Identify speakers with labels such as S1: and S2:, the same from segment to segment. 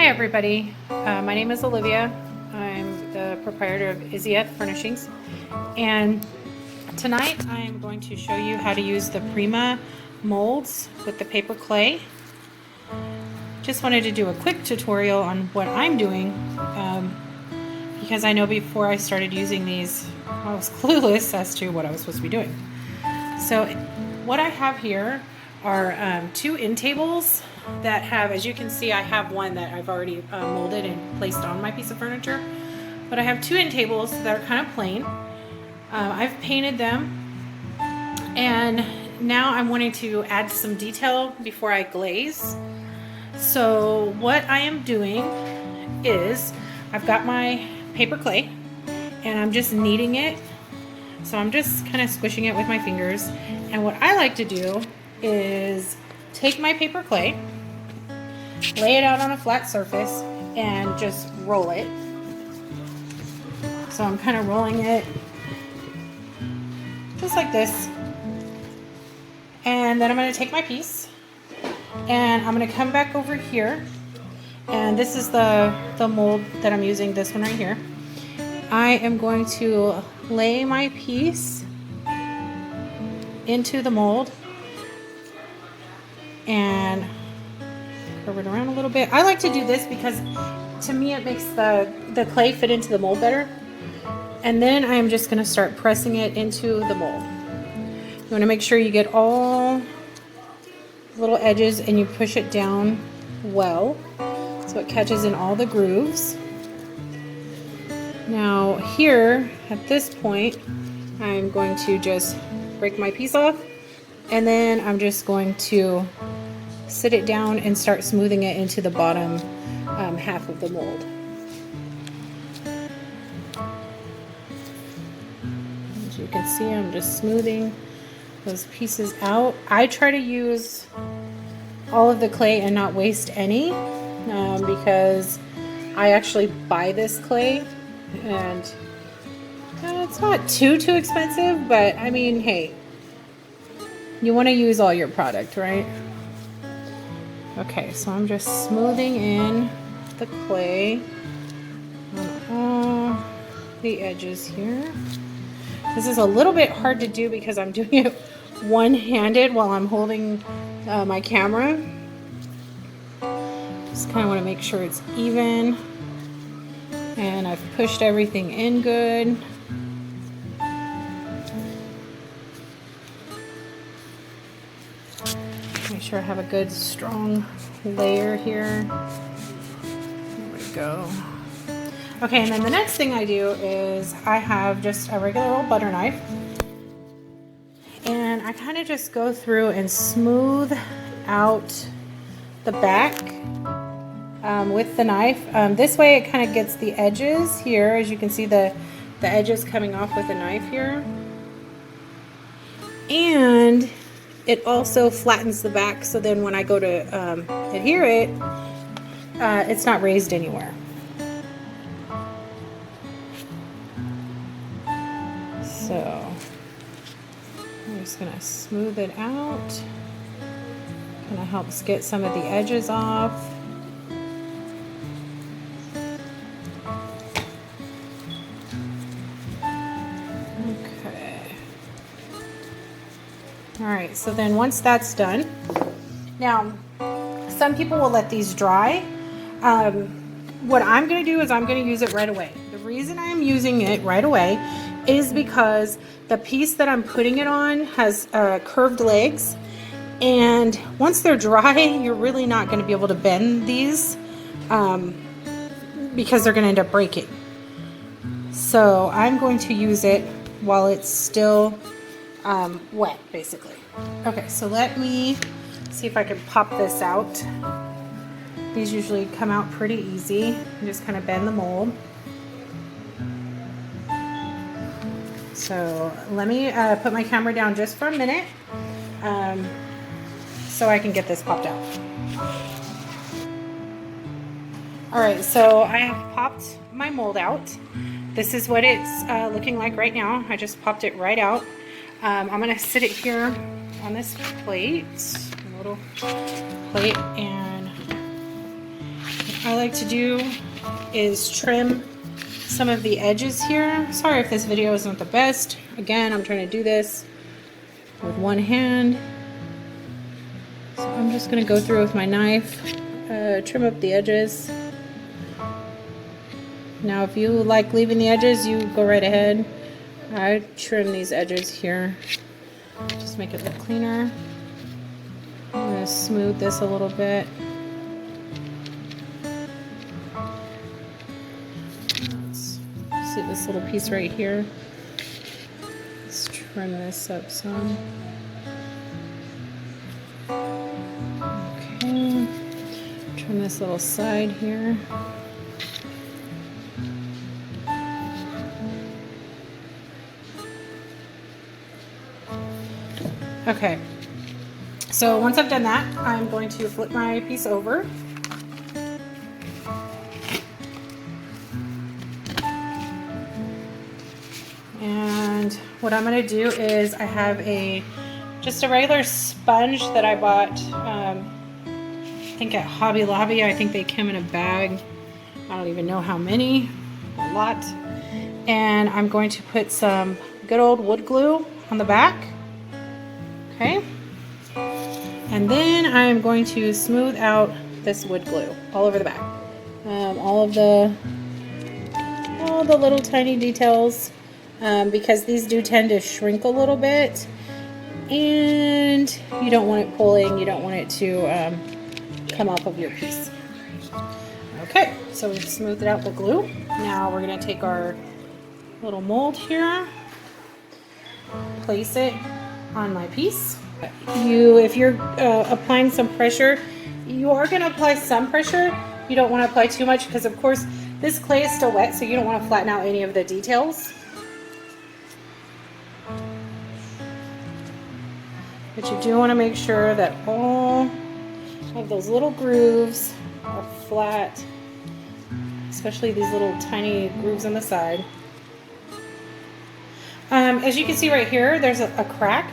S1: Hi everybody, my name is Olivia. I'm the proprietor of Izzyette Furnishings, and tonight I'm going to show you how to use the Prima molds with the paper clay. Just wanted to do a quick tutorial on what I'm doing because I know before I started using these I was clueless as to what I was supposed to be doing. So what I have here are two end tables that have, as you can see, I have one that I've already molded and placed on my piece of furniture, but I have two end tables that are kind of plain. I've painted them, and now I'm wanting to add some detail before I glaze. So what I am doing is I've got my paper clay and I'm just kneading it. So I'm just kind of squishing it with my fingers, and what I like to do is take my paper clay, lay it out on a flat surface, and just roll it. So I'm kind of rolling it just like this. And then I'm going to take my piece and I'm going to come back over here. And this is the mold that I'm using, this one right here. I am going to lay my piece into the mold and curve it around a little bit. I like to do this because to me it makes the clay fit into the mold better. And then I'm just going to start pressing it into the mold. You want to make sure you get all little edges and you push it down well so it catches in all the grooves. Now here at this point I'm going to just break my piece off, and then I'm just going to sit it down and start smoothing it into the bottom half of the mold. As you can see, I'm just smoothing those pieces out. I try to use all of the clay and not waste any because I actually buy this clay, and it's not too expensive, but I mean, hey, you want to use all your product, right? Okay, so I'm just smoothing in the clay on all the edges here. This is a little bit hard to do because I'm doing it one-handed while I'm holding my camera. Just kind of want to make sure it's even, and I've pushed everything in good. Make sure I have a good strong layer here. There we go. Okay, and then the next thing I do is I have just a regular old butter knife, and I kind of just go through and smooth out the back with the knife. This way it kind of gets the edges here, as you can see the edges coming off with the knife here, and it also flattens the back, so then when I go to adhere it, it's not raised anywhere. So I'm just going to smooth it out. Kind of helps get some of the edges off. Okay. All right, so then once that's done, now some people will let these dry. What I'm going to do is I'm going to use it right away. The reason I'm using it right away is because the piece that I'm putting it on has curved legs, and once they're dry, you're really not going to be able to bend these because they're going to end up breaking. So I'm going to use it while it's still wet, basically. Okay, so let me see if I can pop this out. These usually come out pretty easy. You just kind of bend the mold. So let me put my camera down just for a minute so I can get this popped out. All right, so I have popped my mold out. This is what it's looking like right now. I just popped it right out. I'm gonna sit it here on this plate, a little plate, and I like to do is trim some of the edges here. Sorry if this video isn't the best. Again, I'm trying to do this with one hand. So I'm just going to go through with my knife, trim up the edges. Now if you like leaving the edges, you go right ahead. I trim these edges here. Just make it look cleaner. I'm going to smooth this a little bit. Let's see this little piece right here. Let's trim this up some. Okay. Trim this little side here. Okay, so once I've done that, I'm going to flip my piece over. And what I'm going to do is I have just a regular sponge that I bought, I think at Hobby Lobby. I think they came in a bag. I don't even know how many, a lot. And I'm going to put some good old wood glue on the back. Okay, and then I'm going to smooth out this wood glue all over the back. All the little tiny details, because these do tend to shrink a little bit, and you don't want it pulling, you don't want it to come off of your piece. Okay, so we've smoothed out the glue. Now we're going to take our little mold here, place it on my piece. If you're applying some pressure, you are going to apply some pressure. You don't want to apply too much because, of course, this clay is still wet, so you don't want to flatten out any of the details. But you do want to make sure that all of those little grooves are flat, especially these little tiny grooves on the side. As you can see right here, there's a crack.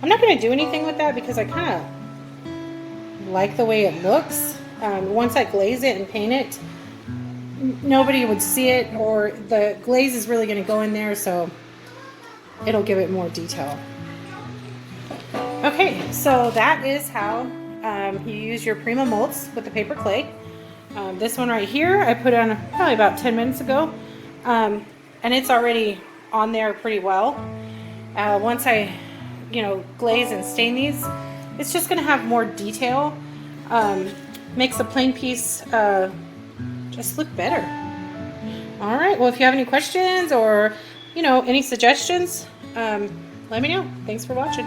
S1: I'm not going to do anything with that because I kind of like the way it looks. Once I glaze it and paint it, nobody would see it, or the glaze is really going to go in there, so it'll give it more detail. Okay, so that is how you use your Prima molds with the paper clay. This one right here, I put on probably about 10 minutes ago, and it's already on there pretty well. Once I glaze and stain these, it's just going to have more detail. Makes a plain piece just look better. All right, well, if you have any questions or any suggestions, let me know. Thanks for watching.